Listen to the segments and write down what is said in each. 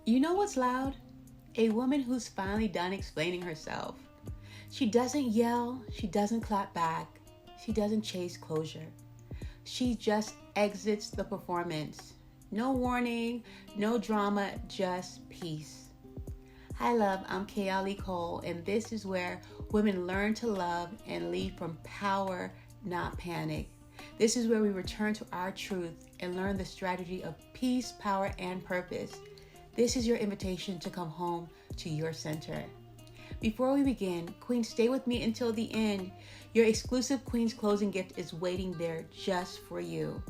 You know what's loud? A woman who's finally done explaining herself. She doesn't yell, she doesn't clap back, she doesn't chase closure. She just exits the performance. No warning, no drama, just peace. Hi, love. I'm Kayali Cole, and this is where women learn to love and lead from power, not panic. This is where we return to our truth and learn the strategy of peace, power, and purpose. This is your invitation to come home to your center. Before we begin, Queen, stay with me until the end. Your exclusive Queen's closing gift is waiting there just for you.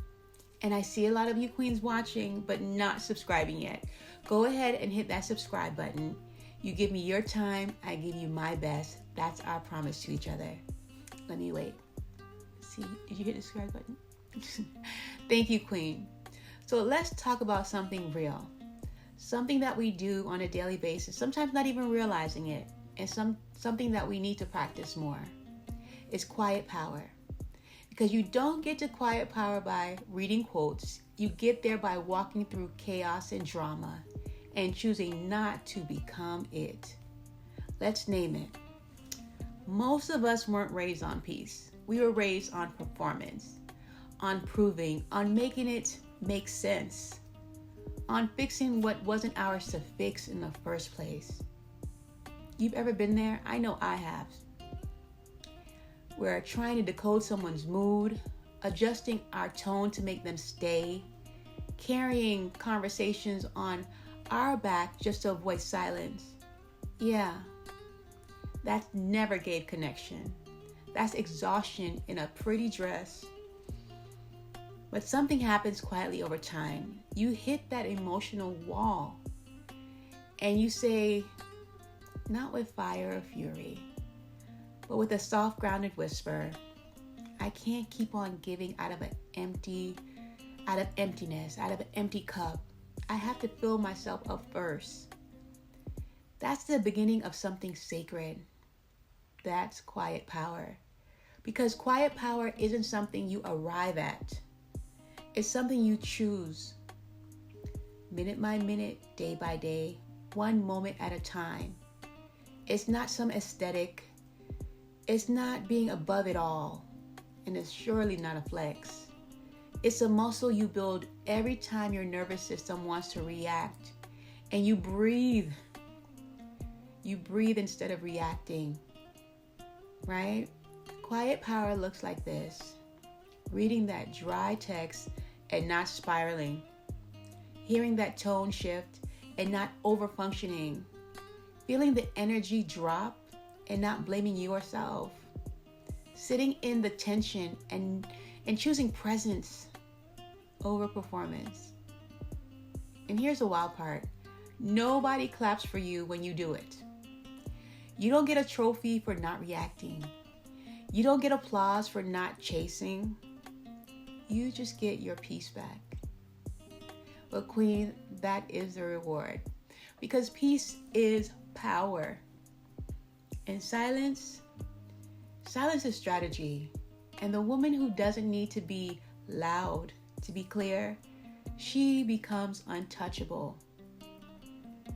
And I see a lot of you Queens watching, but not subscribing yet. Go ahead and hit that subscribe button. You give me your time, I give you my best. That's our promise to each other. Let me wait. See, did you hit the subscribe button? Thank you, Queen. So let's talk about something real. Something that we do on a daily basis, sometimes not even realizing it, and something that we need to practice more. Is quiet power. Because you don't get to quiet power by reading quotes. You get there by walking through chaos and drama and choosing not to become it. Let's name it. Most of us weren't raised on peace. We were raised on performance, on proving, on making it make sense, on fixing what wasn't ours to fix in the first place. You've ever been there? I know I have. We're trying to decode someone's mood, adjusting our tone to make them stay, carrying conversations on our back just to avoid silence. Yeah, that never gave connection. That's exhaustion in a pretty dress. But something happens quietly over time. You hit that emotional wall and you say, not with fire or fury, but with a soft, grounded whisper, I can't keep on giving out of emptiness, out of an empty cup. I have to fill myself up first. That's the beginning of something sacred. That's quiet power. Because quiet power isn't something you arrive at. It's something you choose. Minute by minute, day by day, one moment at a time. It's not some aesthetic. It's not being above it all, and it's surely not a flex. It's a muscle you build every time your nervous system wants to react, and you breathe. You breathe instead of reacting, right? Quiet power looks like this. Reading that dry text and not spiraling. Hearing that tone shift and not overfunctioning. Feeling the energy drop and not blaming yourself. Sitting in the tension and choosing presence over performance. And here's the wild part. Nobody claps for you when you do it. You don't get a trophy for not reacting. You don't get applause for not chasing. You just get your peace back. But Queen, that is the reward. Because peace is power. And silence is strategy. And the woman who doesn't need to be loud to be clear, she becomes untouchable.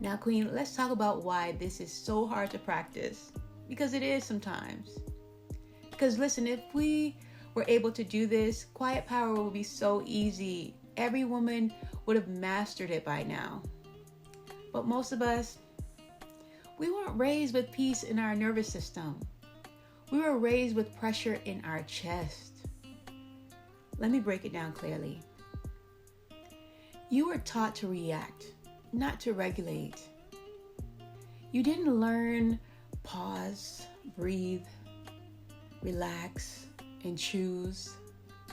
Now, Queen, let's talk about why this is so hard to practice. Because it is sometimes. Because listen, if we were able to do this, quiet power would be so easy. Every woman would have mastered it by now. But most of us, we weren't raised with peace in our nervous system. We were raised with pressure in our chest. Let me break it down clearly. You were taught to react, not to regulate. You didn't learn pause, breathe, relax, and choose.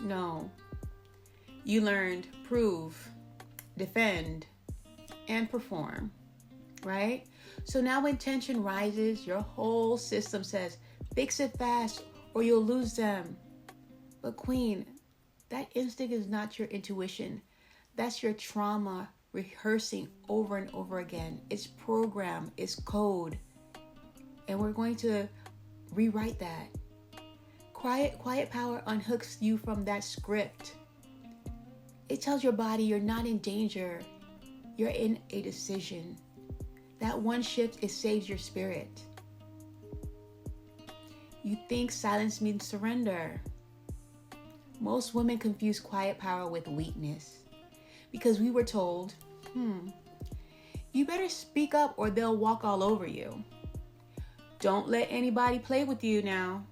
No. You learned prove, defend, and perform, right? So now when tension rises, your whole system says, fix it fast or you'll lose them. But Queen, that instinct is not your intuition. That's your trauma rehearsing over and over again. It's program, it's code. And we're going to rewrite that. Quiet power unhooks you from that script. It tells your body you're not in danger. You're in a decision. That one shift, it saves your spirit. You think silence means surrender. Most women confuse quiet power with weakness because we were told, you better speak up or they'll walk all over you. Don't let anybody play with you now.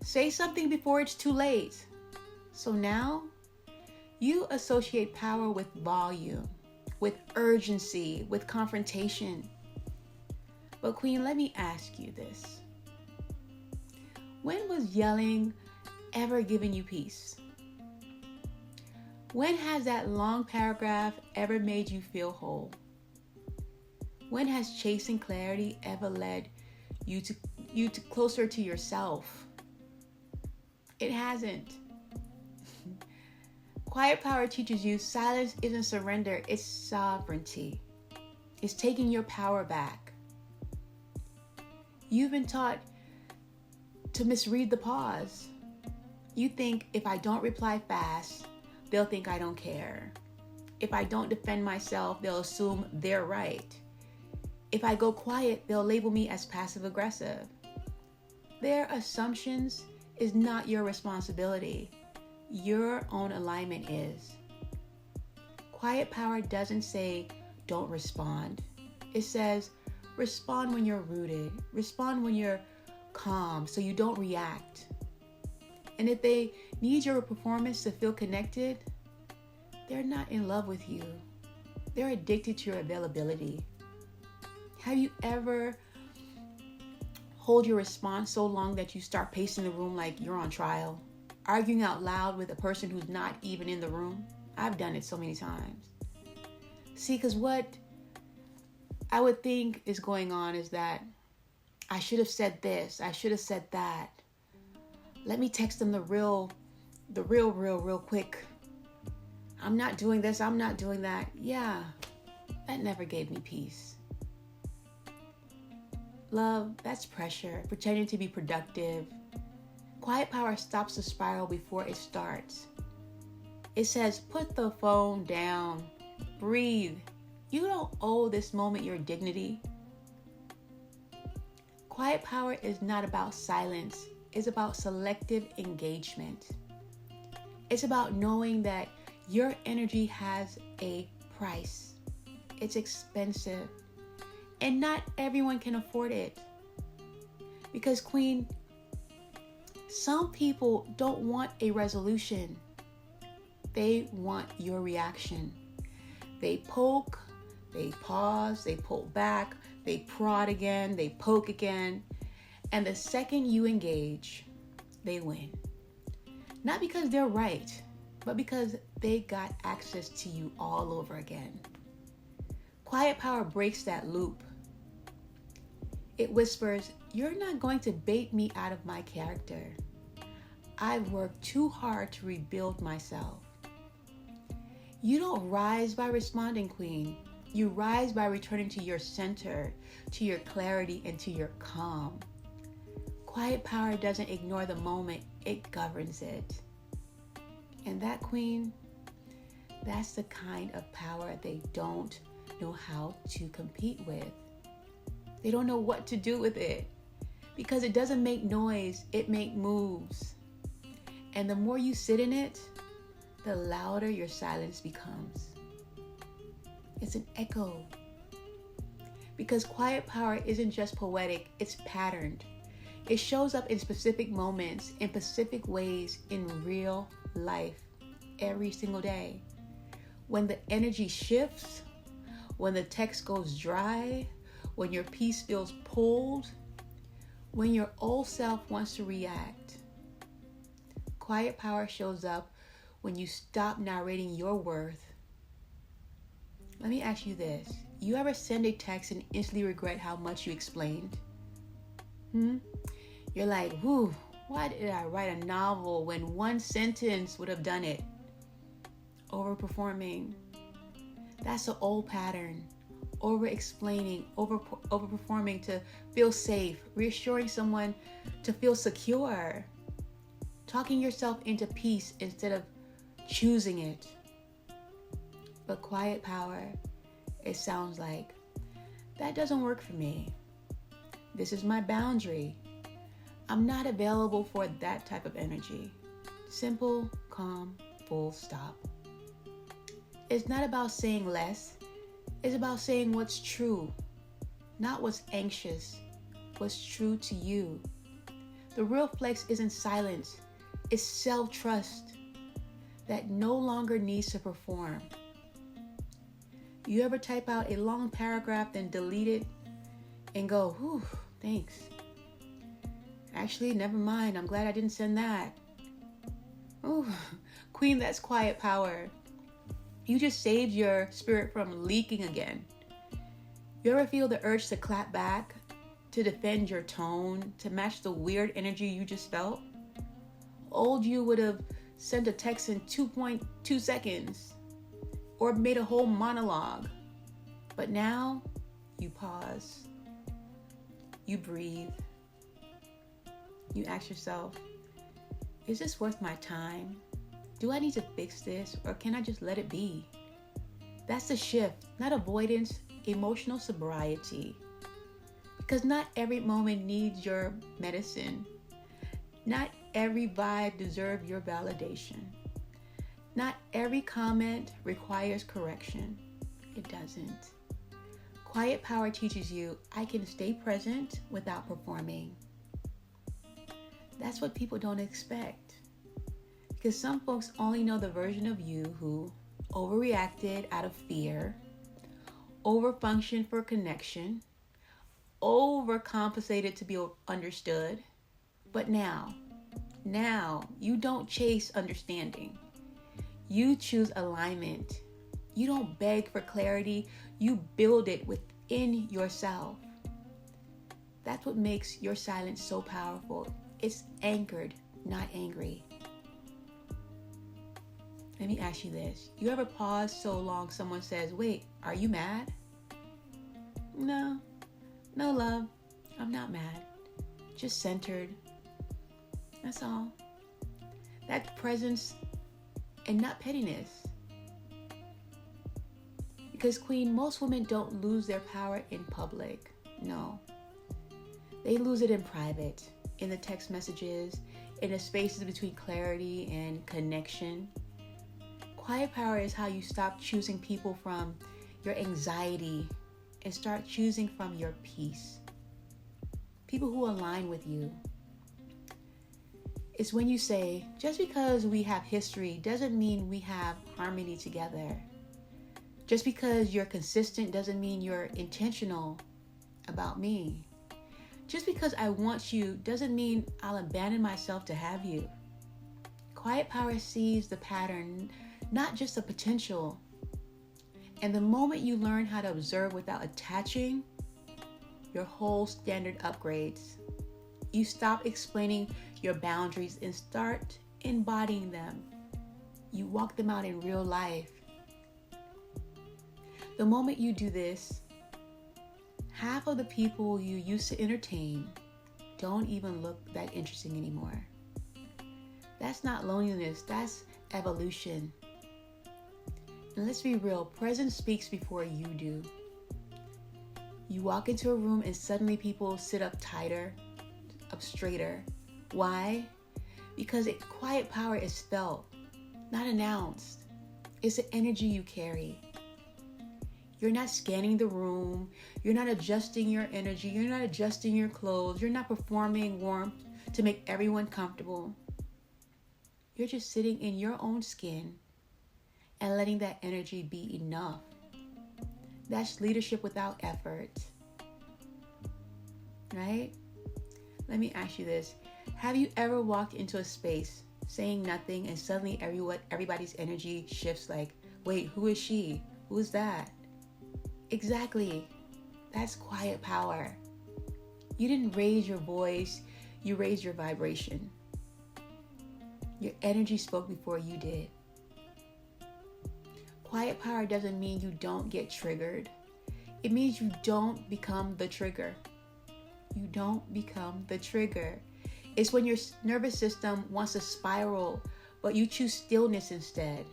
Say something before it's too late. So now, you associate power with volume, with urgency, with confrontation. But Queen, let me ask you this. When was yelling ever given you peace? When has that long paragraph ever made you feel whole? When has chasing clarity ever led you to closer to yourself? It hasn't. Quiet power teaches you silence isn't surrender, it's sovereignty. It's taking your power back. You've been taught to misread the pause. You think if I don't reply fast, they'll think I don't care. If I don't defend myself, they'll assume they're right. If I go quiet, they'll label me as passive aggressive. Their assumptions is not your responsibility. Your own alignment is. Quiet power doesn't say, don't respond. It says, respond when you're rooted. Respond when you're calm so you don't react. And if they need your performance to feel connected, they're not in love with you. They're addicted to your availability. Have you ever hold your response so long that you start pacing the room like you're on trial? Arguing out loud with a person who's not even in the room? I've done it so many times. See, because what I would think is going on is that I should have said this. I should have said that. Let me text them the real quick. I'm not doing this. I'm not doing that. Yeah, that never gave me peace. Love, that's pressure, pretending to be productive. Quiet power stops the spiral before it starts. It says, put the phone down, breathe. You don't owe this moment your dignity. Quiet power is not about silence. It's about selective engagement. It's about knowing that your energy has a price. It's expensive. And not everyone can afford it. Because, Queen, some people don't want a resolution. They want your reaction. They poke, they pause, they pull back, they prod again, they poke again. And the second you engage, they win. Not because they're right, but because they got access to you all over again. Quiet power breaks that loop. It whispers, you're not going to bait me out of my character. I've worked too hard to rebuild myself. You don't rise by responding, Queen. You rise by returning to your center, to your clarity, and to your calm. Quiet power doesn't ignore the moment, it governs it. And that, Queen, that's the kind of power they don't know how to compete with. They don't know what to do with it because it doesn't make noise, it makes moves. And the more you sit in it, the louder your silence becomes. It's an echo. Because quiet power isn't just poetic, it's patterned. It shows up in specific moments, in specific ways, in real life, every single day. When the energy shifts, when the text goes dry, when your peace feels pulled, when your old self wants to react. Quiet power shows up when you stop narrating your worth. Let me ask you this. You ever send a text and instantly regret how much you explained? You're like, why did I write a novel when one sentence would have done it? Overperforming. That's an old pattern. Over-explaining, overperforming to feel safe, reassuring someone to feel secure, talking yourself into peace instead of choosing it. But quiet power, it sounds like, that doesn't work for me. This is my boundary. I'm not available for that type of energy. Simple, calm, full stop. It's not about saying less. It's about saying what's true, not what's anxious, what's true to you. The real flex isn't silence. It's self-trust that no longer needs to perform. You ever type out a long paragraph, then delete it and go, whew, thanks. Actually, never mind. I'm glad I didn't send that. Ooh, Queen, that's quiet power. You just saved your spirit from leaking again. You ever feel the urge to clap back, to defend your tone, to match the weird energy you just felt? Old you would have sent a text in 2.2 seconds or made a whole monologue. But now you pause, you breathe, you ask yourself, is this worth my time? Do I need to fix this, or can I just let it be? That's the shift, not avoidance, emotional sobriety. Because not every moment needs your medicine. Not every vibe deserves your validation. Not every comment requires correction. It doesn't. Quiet power teaches you, I can stay present without performing. That's what people don't expect. Because some folks only know the version of you who overreacted out of fear, overfunctioned for connection, overcompensated to be understood. But now, you don't chase understanding. You choose alignment. You don't beg for clarity. You build it within yourself. That's what makes your silence so powerful. It's anchored, not angry. Let me ask you this. You ever pause so long someone says, wait, are you mad? No, love. I'm not mad. Just centered. That's all. That's presence and not pettiness. Because Queen, most women don't lose their power in public. No. They lose it in private, in the text messages, in the spaces between clarity and connection. Quiet power is how you stop choosing people from your anxiety and start choosing from your peace. People who align with you. It's when you say, just because we have history doesn't mean we have harmony together. Just because you're consistent doesn't mean you're intentional about me. Just because I want you doesn't mean I'll abandon myself to have you. Quiet power sees the pattern, not just the potential. And the moment you learn how to observe without attaching, your whole standard upgrades. You stop explaining your boundaries and start embodying them. You walk them out in real life. The moment you do this, half of the people you used to entertain don't even look that interesting anymore. That's not loneliness, that's evolution. And let's be real, presence speaks before you do. You walk into a room and suddenly people sit up tighter, up straighter. Why? Because quiet power is felt, not announced. It's the energy you carry. You're not scanning the room. You're not adjusting your energy. You're not adjusting your clothes. You're not performing warmth to make everyone comfortable. You're just sitting in your own skin and letting that energy be enough. That's leadership without effort. Right? Let me ask you this. Have you ever walked into a space saying nothing and suddenly everybody's energy shifts like, wait, who is she? Who is that? Exactly. That's quiet power. You didn't raise your voice, you raised your vibration. Your energy spoke before you did. Quiet power doesn't mean you don't get triggered. It means you don't become the trigger. You don't become the trigger. It's when your nervous system wants to spiral, but you choose stillness instead.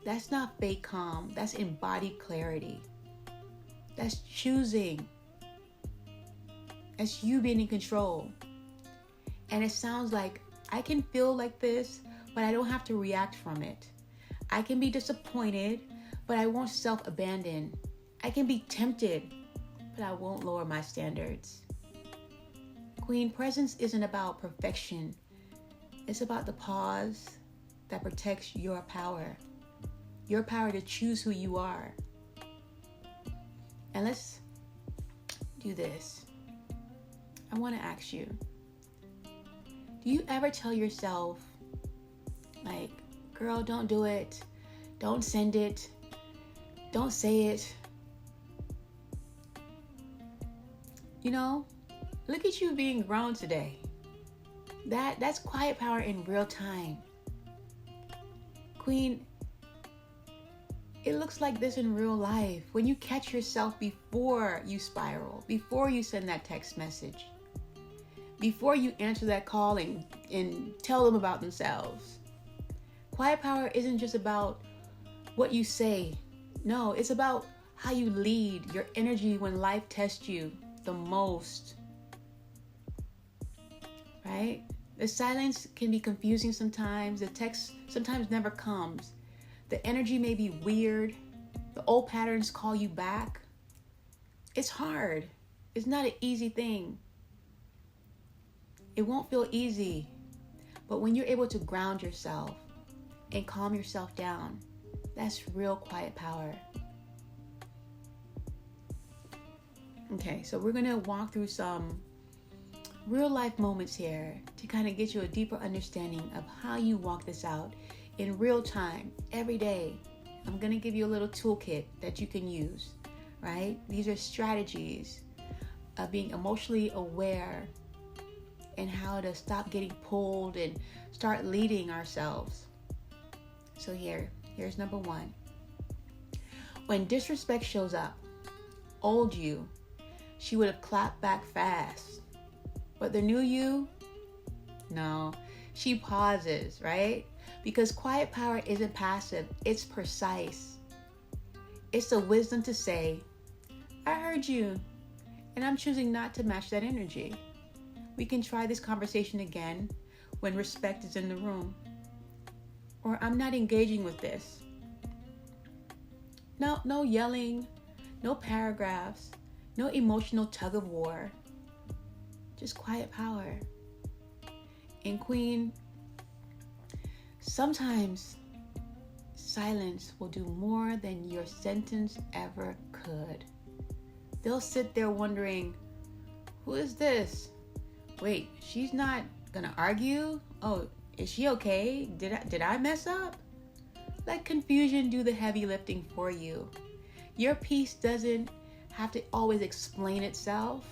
That's not fake calm. That's embodied clarity. That's choosing. That's you being in control. And it sounds like I can feel like this, but I don't have to react from it. I can be disappointed, but I won't self-abandon. I can be tempted, but I won't lower my standards. Queen, presence isn't about perfection. It's about the pause that protects your power to choose who you are. And let's do this. I want to ask you, do you ever tell yourself, like, girl, don't do it, don't send it, don't say it? You know, look at you being grown today. That's quiet power in real time. Queen, it looks like this in real life. When you catch yourself before you spiral, before you send that text message, before you answer that call and tell them about themselves. Quiet power isn't just about what you say. No, it's about how you lead, your energy when life tests you the most. Right? The silence can be confusing sometimes. The text sometimes never comes. The energy may be weird. The old patterns call you back. It's hard. It's not an easy thing. It won't feel easy. But when you're able to ground yourself and calm yourself down, that's real quiet power. Okay, so we're going to walk through some real life moments here to kind of get you a deeper understanding of how you walk this out in real time, every day. I'm going to give you a little toolkit that you can use, right? These are strategies of being emotionally aware and how to stop getting pulled and start leading ourselves. So here's number 1. When disrespect shows up, old you, she would have clapped back fast. But the new you, no, she pauses, right? Because quiet power isn't passive, it's precise. It's the wisdom to say, I heard you, and I'm choosing not to match that energy. We can try this conversation again when respect is in the room. Or I'm not engaging with this. No yelling, no paragraphs, no emotional tug of war. Just quiet power. And Queen, sometimes silence will do more than your sentence ever could. They'll sit there wondering, who is this? Wait, she's not gonna argue? Oh, is she okay? Did I mess up? Let confusion do the heavy lifting for you. Your piece doesn't have to always explain itself.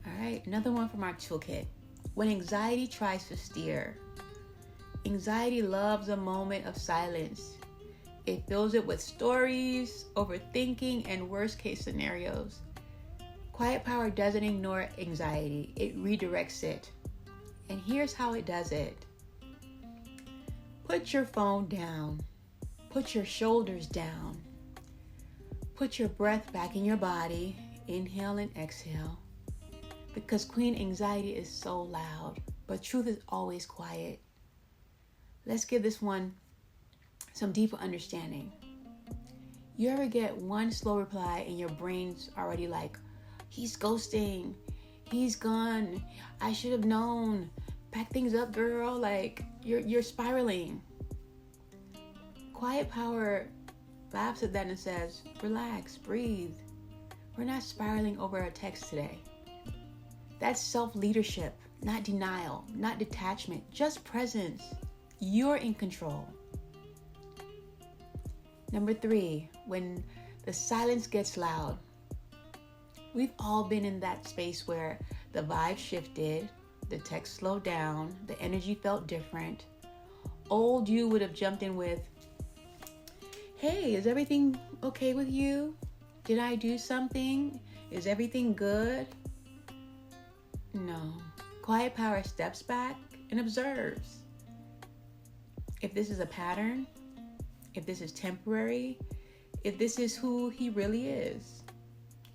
All right, another one from our toolkit. When anxiety tries to steer. Anxiety loves a moment of silence. It fills it with stories, overthinking, and worst case scenarios. Quiet power doesn't ignore anxiety. It redirects it. And here's how it does it. Put your phone down. Put your shoulders down. Put your breath back in your body. Inhale and exhale. Because Queen, anxiety is so loud, but truth is always quiet. Let's give this one some deeper understanding. You ever get one slow reply and your brain's already like, he's ghosting, he's gone, I should have known, pack things up, girl, like you're spiraling. Quiet power laughs at that and says, relax, breathe. We're not spiraling over a text today. That's self-leadership, not denial, not detachment, just presence. You're in control. Number 3, when the silence gets loud. We've all been in that space where the vibe shifted, the text slowed down, the energy felt different. Old you would have jumped in with, hey, is everything okay with you? Did I do something? Is everything good? No. Quiet power steps back and observes. If this is a pattern, if this is temporary, if this is who he really is.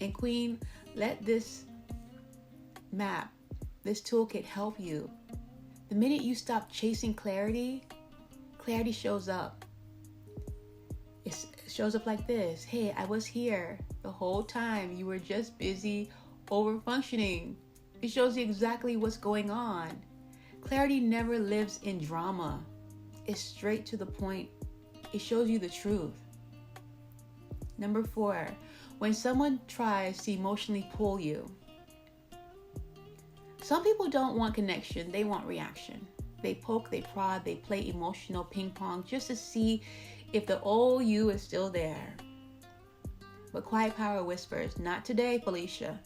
And Queen, let this map, this toolkit help you. The minute you stop chasing clarity, clarity shows up. It shows up like this. Hey, I was here the whole time. You were just busy over-functioning. It shows you exactly what's going on. Clarity never lives in drama. It's straight to the point. It shows you the truth. Number 4, when someone tries to emotionally pull you. Some people don't want connection, they want reaction. They poke, they prod, they play emotional ping pong just to see if the old you is still there. But quiet power whispers, not today, Felicia.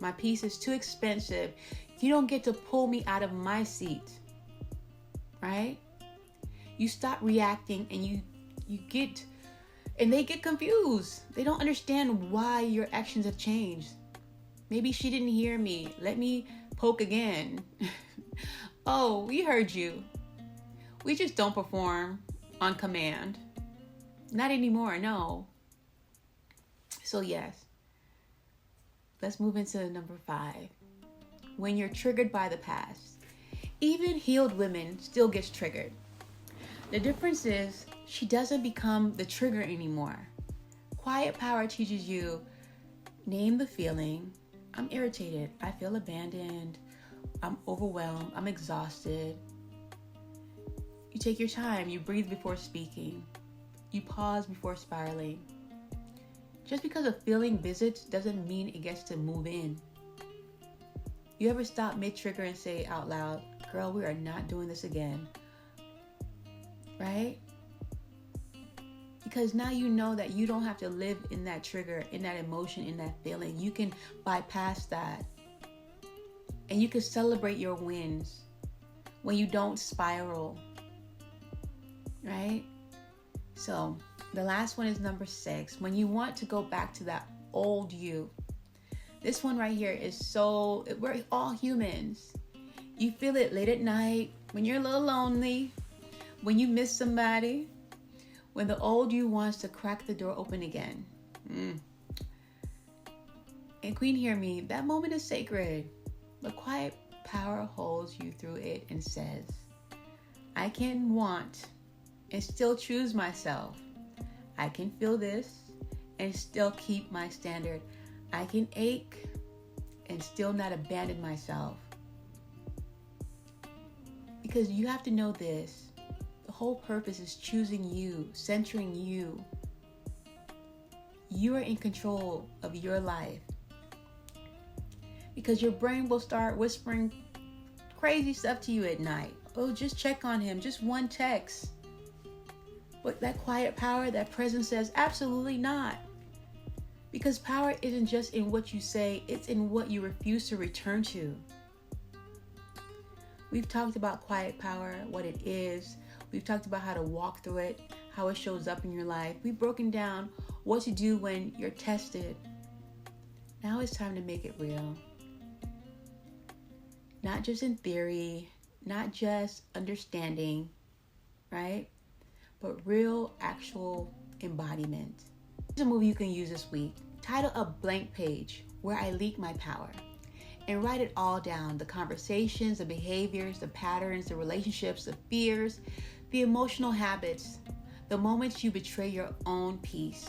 My peace is too expensive. You don't get to pull me out of my seat. Right? You stop reacting and they get confused. They don't understand why your actions have changed. Maybe she didn't hear me. Let me poke again. Oh, we heard you. We just don't perform on command. Not anymore, no. So yes, let's move into number 5. When you're triggered by the past. Even healed women still gets triggered. The difference is she doesn't become the trigger anymore. Quiet power teaches you, name the feeling. I'm irritated. I feel abandoned. I'm overwhelmed. I'm exhausted. You take your time. You breathe before speaking. You pause before spiraling. Just because a feeling visits doesn't mean it gets to move in. You ever stop mid-trigger and say out loud, girl, we are not doing this again. Right? Because now you know that you don't have to live in that trigger, in that emotion, in that feeling. You can bypass that. And you can celebrate your wins when you don't spiral. Right? So the last one is number 6. When you want to go back to that old you. This one right here is we're all humans. You feel it late at night, when you're a little lonely, when you miss somebody, when the old you wants to crack the door open again. And Queen, hear me, that moment is sacred. But quiet power holds you through it and says, I can want and still choose myself. I can feel this and still keep my standard. I can ache and still not abandon myself. Because you have to know this. The whole purpose is choosing you, centering you. You are in control of your life. Because your brain will start whispering crazy stuff to you at night. Oh, just check on him. Just one text. But that quiet power, that presence says, absolutely not. Because power isn't just in what you say, it's in what you refuse to return to. We've talked about quiet power, what it is. We've talked about how to walk through it, how it shows up in your life. We've broken down what to do when you're tested. Now it's time to make it real. Not just in theory, not just understanding, right? But real, actual embodiment. Here's a movie you can use this week. Title A Blank Page, Where I Leak My Power. And write it all down. The conversations, the behaviors, the patterns, the relationships, the fears, the emotional habits, the moments you betray your own peace.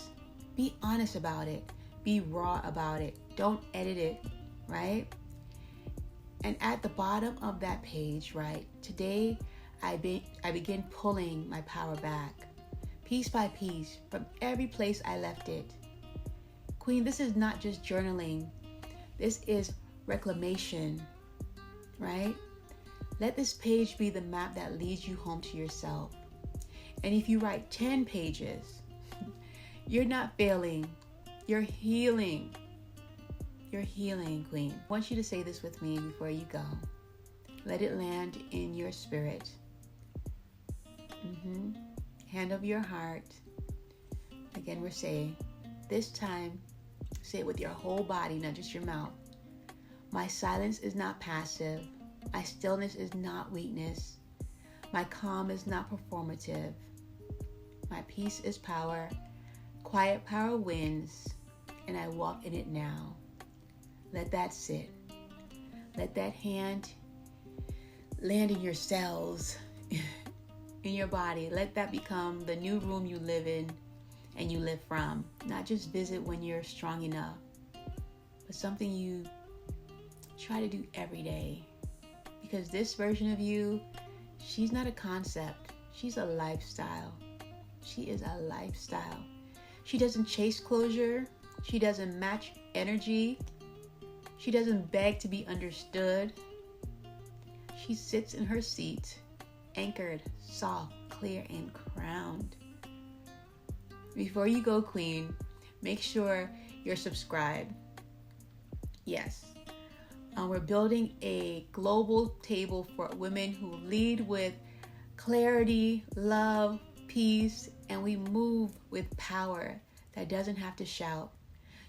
Be honest about it. Be raw about it. Don't edit it, right? And at the bottom of that page, right, today I begin pulling my power back, piece by piece, from every place I left it. Queen, this is not just journaling. This is reclamation, right? Let this page be the map that leads you home to yourself. And if you write 10 pages, you're not failing. You're healing. You're healing, Queen. I want you to say this with me before you go. Let it land in your spirit. Hand over your heart. Again, we're saying, this time, say it with your whole body, not just your mouth. My silence is not passive. My stillness is not weakness. My calm is not performative. My peace is power. Quiet power wins, and I walk in it now. Let that sit. Let that hand land in your cells, in your body. Let that become the new room you live in and you live from. Not just visit when you're strong enough, but something you try to do every day. Because this version of you, she's not a concept. She's a lifestyle. She is a lifestyle. She doesn't chase closure. She doesn't match energy. She doesn't beg to be understood. She sits in her seat, anchored, soft, clear, and crowned. Before you go, Queen, make sure you're subscribed. Yes. We're building a global table for women who lead with clarity, love, peace, and we move with power that doesn't have to shout.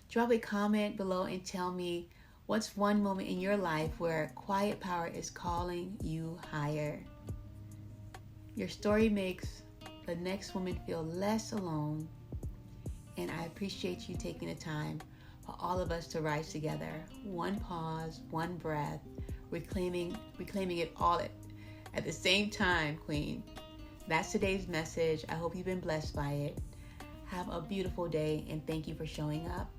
Drop a comment below and tell me what's one moment in your life where quiet power is calling you higher. Your story makes the next woman feel less alone, and I appreciate you taking the time for all of us to rise together. One pause, one breath, reclaiming it all at the same time, Queen. That's today's message. I hope you've been blessed by it. Have a beautiful day, and thank you for showing up.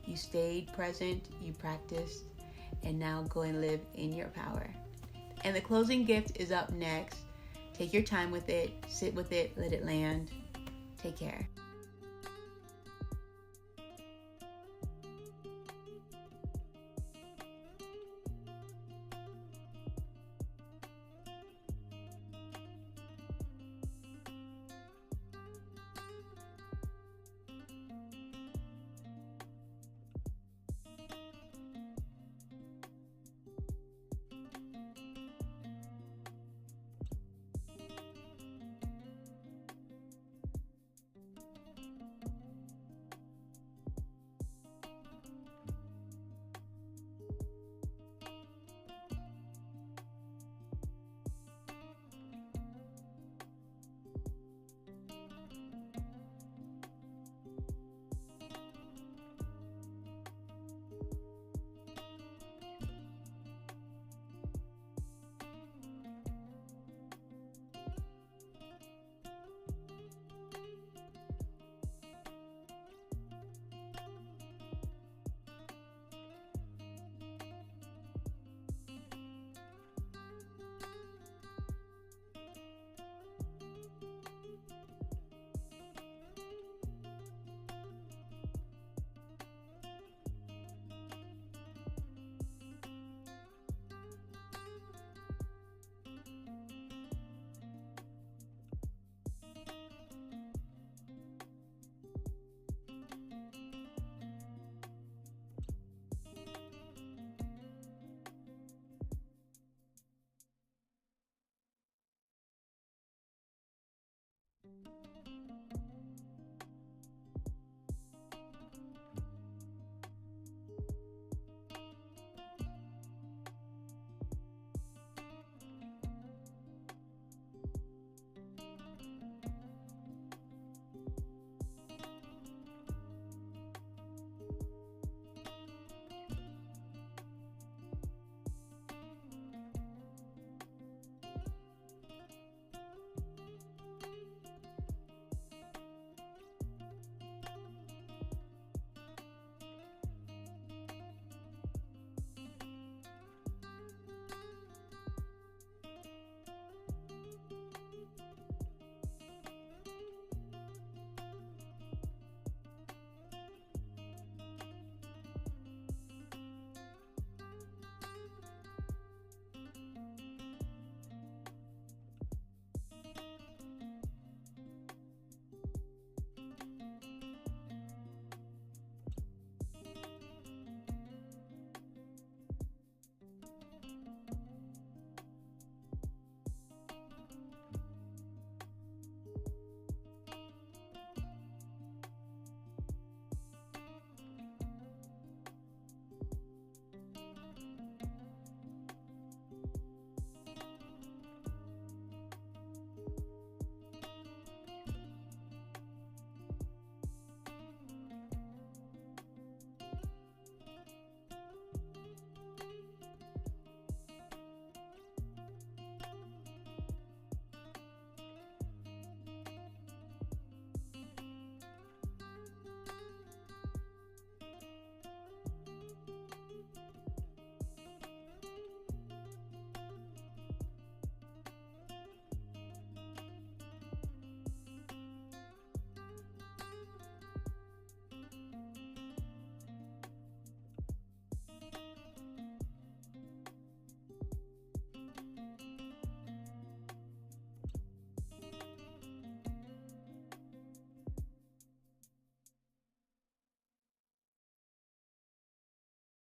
You stayed present, you practiced, and now go and live in your power. And the closing gift is up next. Take your time with it, sit with it, let it land. Take care.